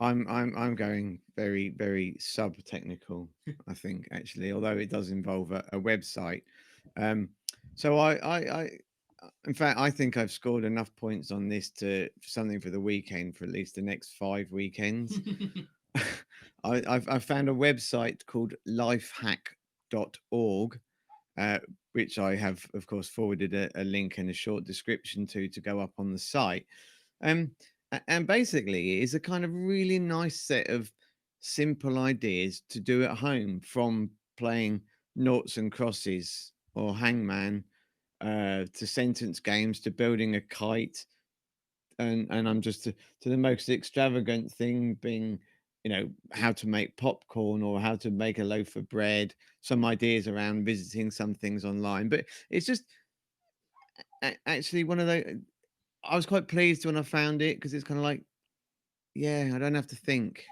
Speaker 4: I'm going very, very sub-technical, I think, actually, although it does involve a website. So in fact, I think I've scored enough points on this to something for the weekend for at least the next 5 weekends. I've found a website called lifehack.org, which I have, of course, forwarded a link and a short description to go up on the site. And basically, it is a kind of really nice set of simple ideas to do at home, from playing noughts and crosses or hangman, to sentence games, to building a kite, and I'm just to the most extravagant thing being, how to make popcorn or how to make a loaf of bread. Some ideas around visiting some things online, but it's just actually one of those. I was quite pleased when I found it, because it's kind of like, yeah, I don't have to think.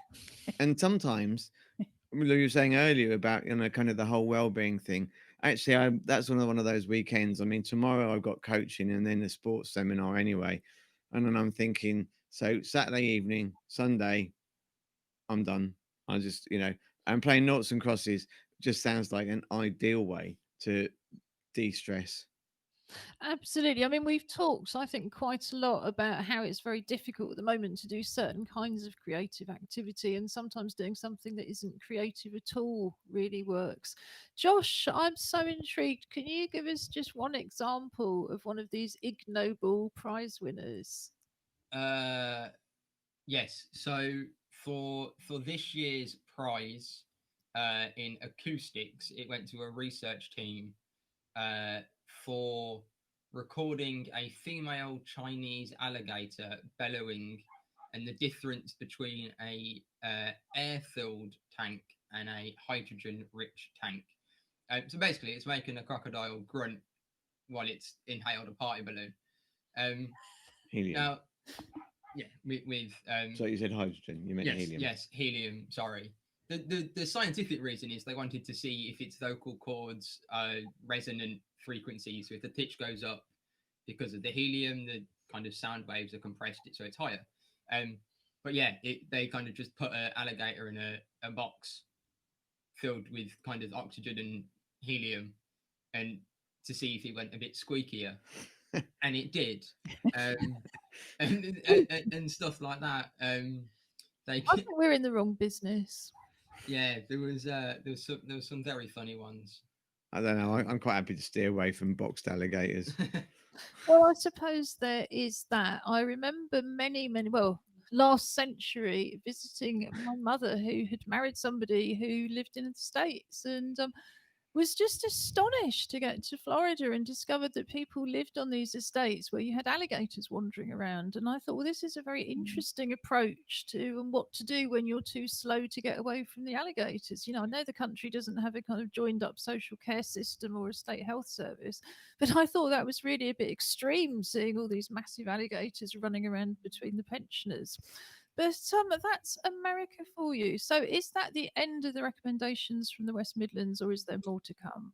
Speaker 4: And sometimes, you were saying earlier about, kind of the whole well-being thing. Actually, that's one of those weekends. I mean, tomorrow I've got coaching and then a sports seminar anyway. And then I'm thinking, so Saturday evening, Sunday, I'm done. I just, and playing noughts and crosses just sounds like an ideal way to de-stress.
Speaker 1: Absolutely. I mean, we've talked, I think, quite a lot about how it's very difficult at the moment to do certain kinds of creative activity, and sometimes doing something that isn't creative at all really works. Josh, I'm so intrigued. Can you give us just one example of one of these Ignoble prize winners?
Speaker 3: Yes. So for this year's prize in acoustics, it went to a research team for recording a female Chinese alligator bellowing, and the difference between a air-filled tank and a hydrogen-rich tank. So basically, it's making a crocodile grunt while it's inhaled a party balloon.
Speaker 4: Helium.
Speaker 3: Now, yeah, with
Speaker 4: So you said hydrogen, you meant
Speaker 3: yes,
Speaker 4: helium.
Speaker 3: Yes, helium. Sorry. The scientific reason is they wanted to see if its vocal cords are resonant frequencies. So if the pitch goes up because of the helium, the kind of sound waves are compressed, so it's higher. But yeah, they kind of just put an alligator in a box filled with kind of oxygen and helium, and to see if it went a bit squeakier, and it did, and stuff like that.
Speaker 1: I think we're in the wrong business.
Speaker 3: Yeah, there was some very funny ones.
Speaker 4: I don't know. I'm quite happy to steer away from boxed alligators.
Speaker 1: Well, I suppose there is that. I remember last century, visiting my mother, who had married somebody who lived in the States, and was just astonished to get to Florida and discovered that people lived on these estates where you had alligators wandering around. And I thought, well, this is a very interesting approach to what to do when you're too slow to get away from the alligators. I know the country doesn't have a kind of joined up social care system or a state health service, but I thought that was really a bit extreme, seeing all these massive alligators running around between the pensioners. But that's America for you. So is that the end of the recommendations from the West Midlands, or is there more to come?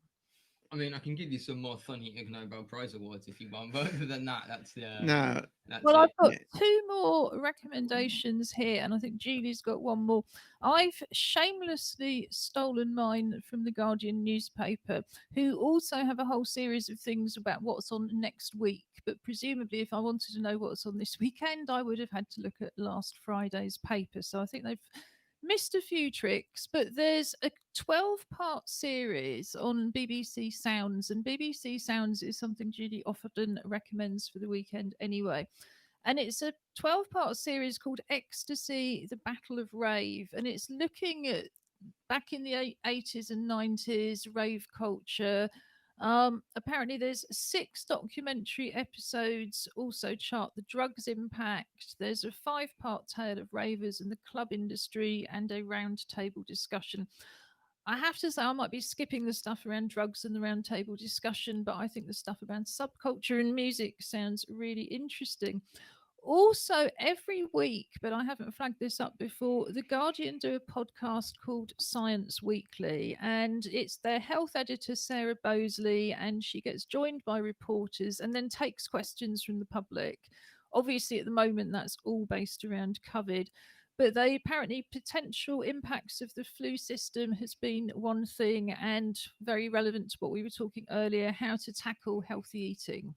Speaker 3: I mean, I can give you some more funny Ig Nobel Prize awards if you want, but other than that, that's the
Speaker 4: No,
Speaker 3: that's
Speaker 1: Well,
Speaker 3: it.
Speaker 1: I've got two more recommendations here, and I think Julie's got one more. I've shamelessly stolen mine from the Guardian newspaper, who also have a whole series of things about what's on next week. But presumably, if I wanted to know what's on this weekend, I would have had to look at last Friday's paper. So I think they've missed a few tricks, but there's a 12-part series on BBC Sounds, and BBC Sounds is something Julie often recommends for the weekend anyway. And it's a 12-part series called Ecstasy, the Battle of Rave, and it's looking at back in the 80s and 90s rave culture. Apparently, there's 6 documentary episodes also chart the drugs impact. There's a 5-part tale of ravers and the club industry, and a roundtable discussion. I have to say, I might be skipping the stuff around drugs and the roundtable discussion, but I think the stuff around subculture and music sounds really interesting. Also, every week, but I haven't flagged this up before, The Guardian do a podcast called Science Weekly, and it's their health editor, Sarah Bosley, and she gets joined by reporters and then takes questions from the public. Obviously, at the moment, that's all based around COVID. But they apparently potential impacts of the flu system has been one thing, and very relevant to what we were talking earlier, how to tackle healthy eating.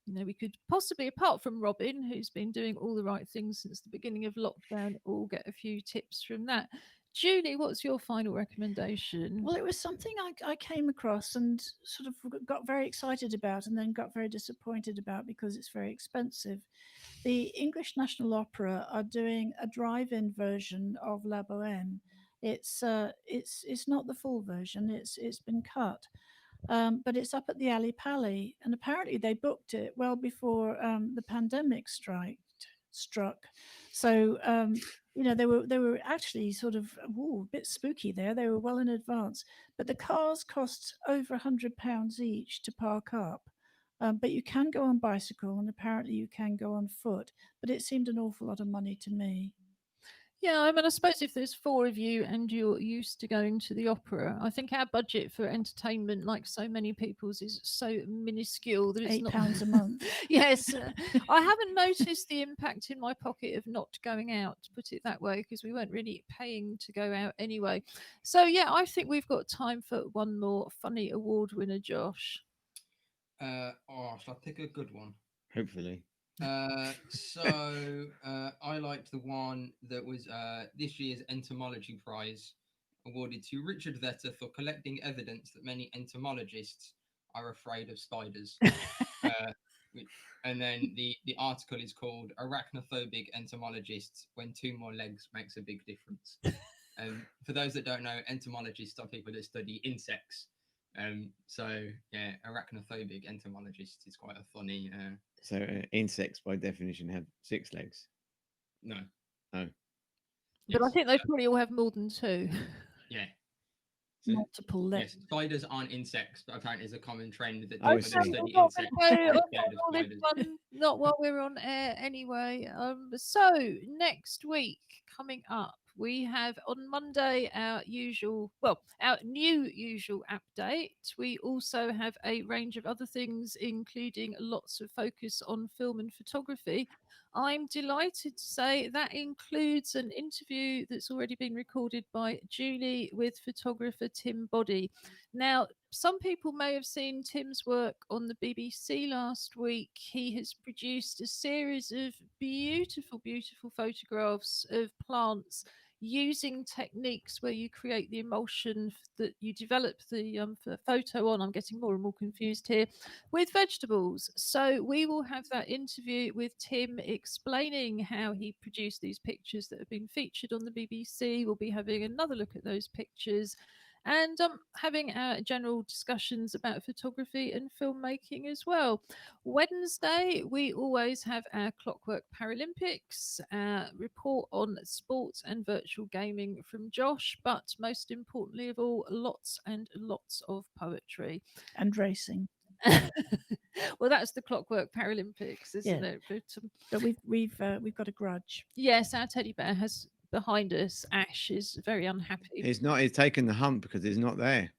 Speaker 1: We could possibly, apart from Robin, who's been doing all the right things since the beginning of lockdown, all get a few tips from that. Julie, what's your final recommendation?
Speaker 2: Well, it was something I came across and sort of got very excited about, and then got very disappointed about because it's very expensive. The English National Opera are doing a drive-in version of La Boheme. It's not the full version. It's been cut, but it's up at the Ali Pali, and apparently they booked it well before the pandemic struck. So they were actually sort of a bit spooky there. They were well in advance, but the cars cost over £100 each to park up. But you can go on bicycle, and apparently you can go on foot. But it seemed an awful lot of money to me.
Speaker 1: Yeah, I mean, I suppose if there's 4 of you and you're used to going to the opera, I think our budget for entertainment, like so many people's, is so minuscule that it's
Speaker 2: £8 a month.
Speaker 1: Yes, I haven't noticed the impact in my pocket of not going out, to put it that way, because we weren't really paying to go out anyway. So yeah, I think we've got time for one more funny award winner, Josh.
Speaker 3: Shall I pick a good one?
Speaker 4: hopefully.
Speaker 3: I liked the one that was this year's Entomology Prize, awarded to Richard Vetter for collecting evidence that many entomologists are afraid of spiders. And then the article is called Arachnophobic Entomologists When 2 More Legs Makes a Big Difference. For those that don't know, entomologists are people that study insects. Arachnophobic entomologist is quite a funny.
Speaker 4: Insects by definition have 6 legs.
Speaker 3: No.
Speaker 4: Oh.
Speaker 1: But I think they probably all have more than 2.
Speaker 3: Yeah.
Speaker 2: Multiple legs.
Speaker 3: Yes, spiders aren't insects, but apparently it's a common trend that
Speaker 4: Oh,
Speaker 3: people
Speaker 4: I
Speaker 3: that
Speaker 4: see.
Speaker 3: study
Speaker 1: Not
Speaker 3: insects are scared of spiders.
Speaker 1: not while we're on air anyway. So next week coming up, we have on Monday our new usual update. We also have a range of other things, including lots of focus on film and photography. I'm delighted to say that includes an interview that's already been recorded by Julie with photographer Tim Boddy. Now, some people may have seen Tim's work on the BBC last week. He has produced a series of beautiful, beautiful photographs of plants using techniques where you create the emulsion that you develop the photo on. I'm getting more and more confused here, with vegetables. So we will have that interview with Tim explaining how he produced these pictures that have been featured on the BBC. We'll be having another look at those pictures. and having our general discussions about photography and filmmaking as well. Wednesday, we always have our Clockwork Paralympics, report on sports and virtual gaming from Josh, but most importantly of all, lots and lots of poetry.
Speaker 2: And racing.
Speaker 1: Well, that's the Clockwork Paralympics, isn't
Speaker 2: Yeah.
Speaker 1: it?
Speaker 2: But we've got a grudge.
Speaker 1: Yes, our teddy bear has behind us. Ash is very unhappy.
Speaker 4: He's not. He's taken the hump because he's not there.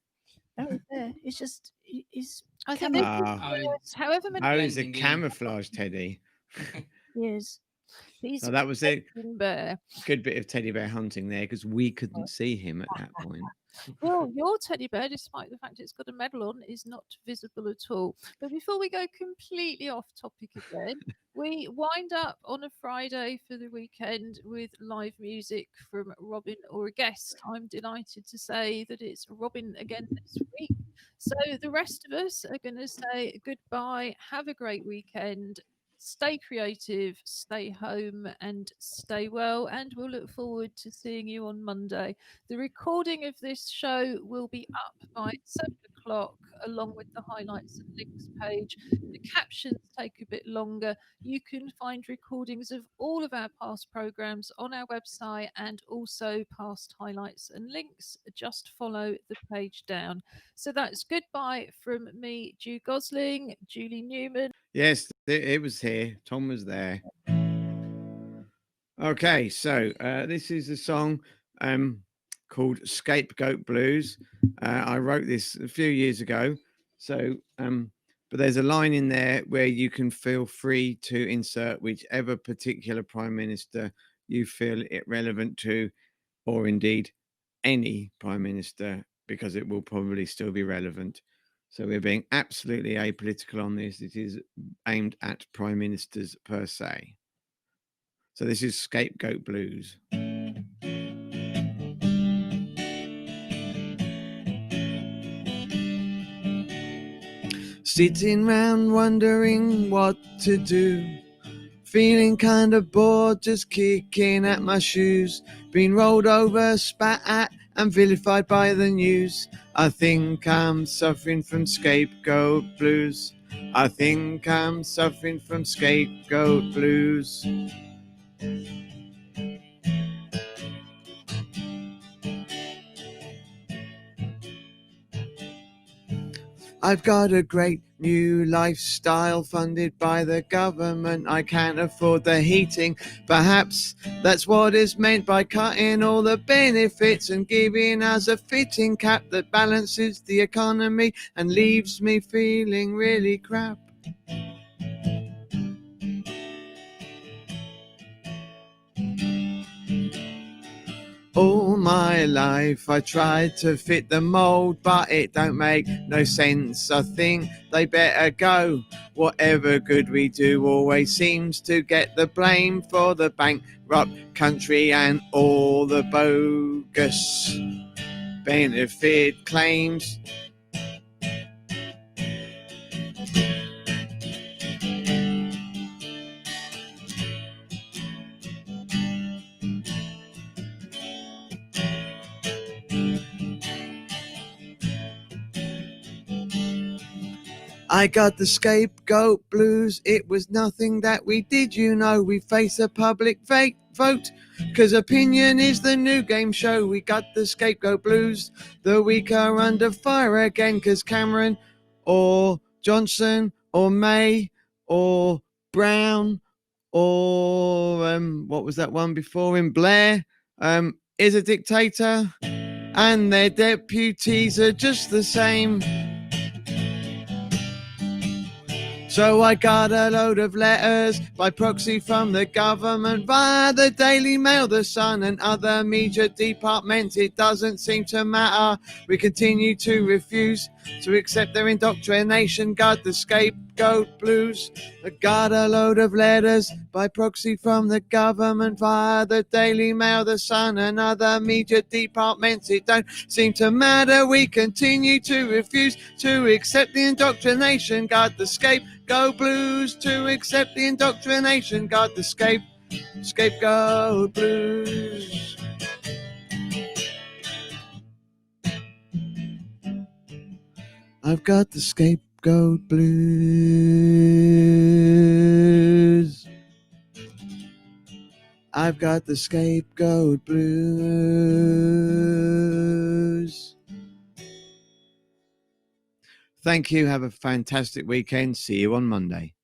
Speaker 2: Oh, he's there. It's just he's.
Speaker 1: I think this is
Speaker 4: Ah.
Speaker 1: however many
Speaker 4: Oh, he's a
Speaker 3: blending in.
Speaker 4: camouflage teddy.
Speaker 2: Yes.
Speaker 1: he's
Speaker 4: So that was a
Speaker 1: bear.
Speaker 4: good bit of teddy bear hunting there because we couldn't see him at that point.
Speaker 1: Well, your teddy bear, despite the fact it's got a medal on, is not visible at all. But before we go completely off topic again, we wind up on a Friday for the weekend with live music from Robin or a guest. I'm delighted to say that it's Robin again this week. So the rest of us are going to say goodbye. Have a great weekend. Stay creative, stay home, and stay well. And we'll look forward to seeing you on Monday. The recording of this show will be up by 7 o'clock, along with the highlights and links page. The captions take a bit longer. You can find recordings of all of our past programs on our website and also past highlights and links. Just follow the page down. So that's goodbye from me, Ju Gosling, Julie Newman.
Speaker 4: Yes, it was here. Tom was there. Okay, so this is a song called Scapegoat Blues. I wrote this a few years ago. So, but there's a line in there where you can feel free to insert whichever particular prime minister you feel it relevant to, or indeed any prime minister, because it will probably still be relevant. So we're being absolutely apolitical on this. It is aimed at prime ministers per se. So this is Scapegoat Blues. Sitting round wondering what to do, feeling kind of bored, just kicking at my shoes, been rolled over, spat at and vilified by the news. I think I'm suffering from scapegoat blues. I think I'm suffering from scapegoat blues. I've got a great new lifestyle funded by the government. I can't afford the heating. Perhaps that's what is meant by cutting all the benefits and giving us a fitting cap that balances the economy and leaves me feeling really crap. All my life I tried to fit the mould, but it don't make no sense. I think they better go. Whatever good we do always seems to get the blame for the bankrupt country and all the bogus benefit claims. I got the scapegoat blues. It was nothing that we did, you know. We face a public vote, 'cause opinion is the new game show. We got the scapegoat blues. The weak are under fire again, 'cause Cameron or Johnson or May or Brown or what was that one before him, Blair, is a dictator, and their deputies are just the same. So I got a load of letters by proxy from the government via the Daily Mail, the Sun and other media departments. It doesn't seem to matter. We continue to refuse to accept their indoctrination. Got the scapegoat blues. I got a load of letters by proxy from the government via the Daily Mail, the Sun and other media departments. It don't seem to matter. We continue to refuse to accept the indoctrination. Got the scapegoat blues. To accept the indoctrination. Got the scapegoat blues. I've got the scapegoat blues. I've got the scapegoat blues. Thank you. Have a fantastic weekend. See you on Monday.